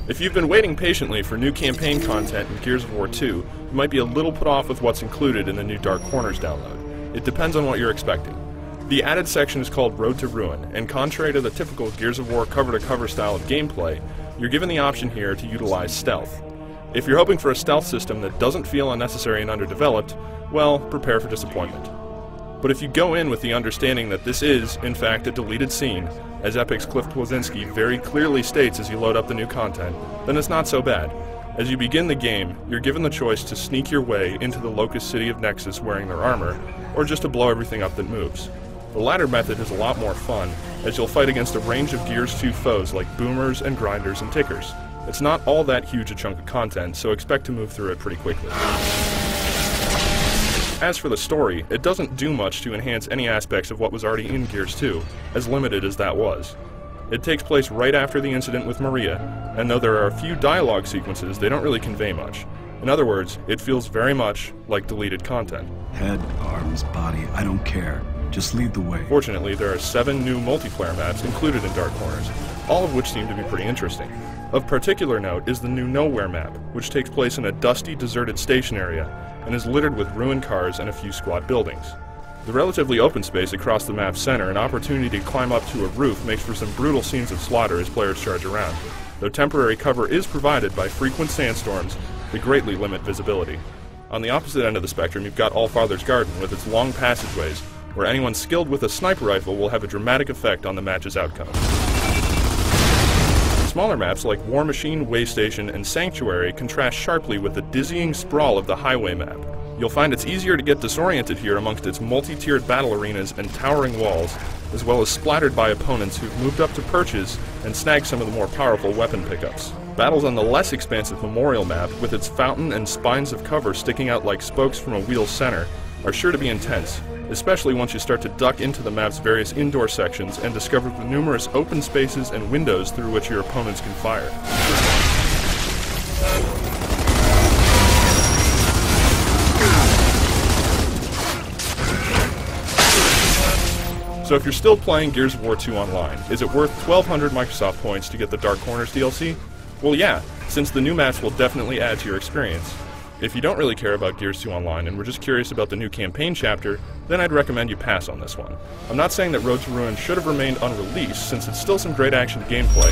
If you've been waiting patiently for new campaign content in Gears of War 2, you might be a little put off with what's included in the new Dark Corners download. It depends on what you're expecting. The added section is called Road to Ruin, and contrary to the typical Gears of War cover-to-cover style of gameplay, you're given the option here to utilize stealth. If you're hoping for a stealth system that doesn't feel unnecessary and underdeveloped, well, prepare for disappointment. But if you go in with the understanding that this is, in fact, a deleted scene, as Epic's Cliff Bleszinski very clearly states as you load up the new content, then it's not so bad. As you begin the game, you're given the choice to sneak your way into the Locust City of Nexus wearing their armor, or just to blow everything up that moves. The latter method is a lot more fun, as you'll fight against a range of Gears 2 foes like boomers and grinders and tickers. It's not all that huge a chunk of content, so expect to move through it pretty quickly. As for the story, it doesn't do much to enhance any aspects of what was already in Gears 2, as limited as that was. It takes place right after the incident with Maria, and though there are a few dialogue sequences, they don't really convey much. In other words, it feels very much like deleted content. Head, arms, body, I don't care. Just lead the way. Fortunately, there are 7 new multiplayer maps included in Dark Corners, all of which seem to be pretty interesting. Of particular note is the new Nowhere map, which takes place in a dusty, deserted station area, and is littered with ruined cars and a few squat buildings. The relatively open space across the map's center and opportunity to climb up to a roof makes for some brutal scenes of slaughter as players charge around, though temporary cover is provided by frequent sandstorms that greatly limit visibility. On the opposite end of the spectrum, you've got Allfather's Garden with its long passageways, where anyone skilled with a sniper rifle will have a dramatic effect on the match's outcome. Smaller maps like War Machine, Waystation, and Sanctuary contrast sharply with the dizzying sprawl of the Highway map. You'll find it's easier to get disoriented here amongst its multi-tiered battle arenas and towering walls, as well as splattered by opponents who've moved up to perches and snagged some of the more powerful weapon pickups. Battles on the less expansive Memorial map, with its fountain and spines of cover sticking out like spokes from a wheel's center, are sure to be intense, especially once you start to duck into the map's various indoor sections and discover the numerous open spaces and windows through which your opponents can fire. So if you're still playing Gears of War 2 online, is it worth 1,200 Microsoft points to get the Dark Corners DLC? Well, yeah, since the new maps will definitely add to your experience. If you don't really care about Gears 2 Online and were just curious about the new campaign chapter, then I'd recommend you pass on this one. I'm not saying that Road to Ruin should have remained unreleased, since it's still some great action gameplay,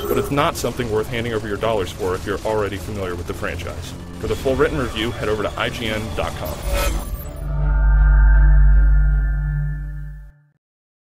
but it's not something worth handing over your dollars for if you're already familiar with the franchise. For the full written review, head over to IGN.com.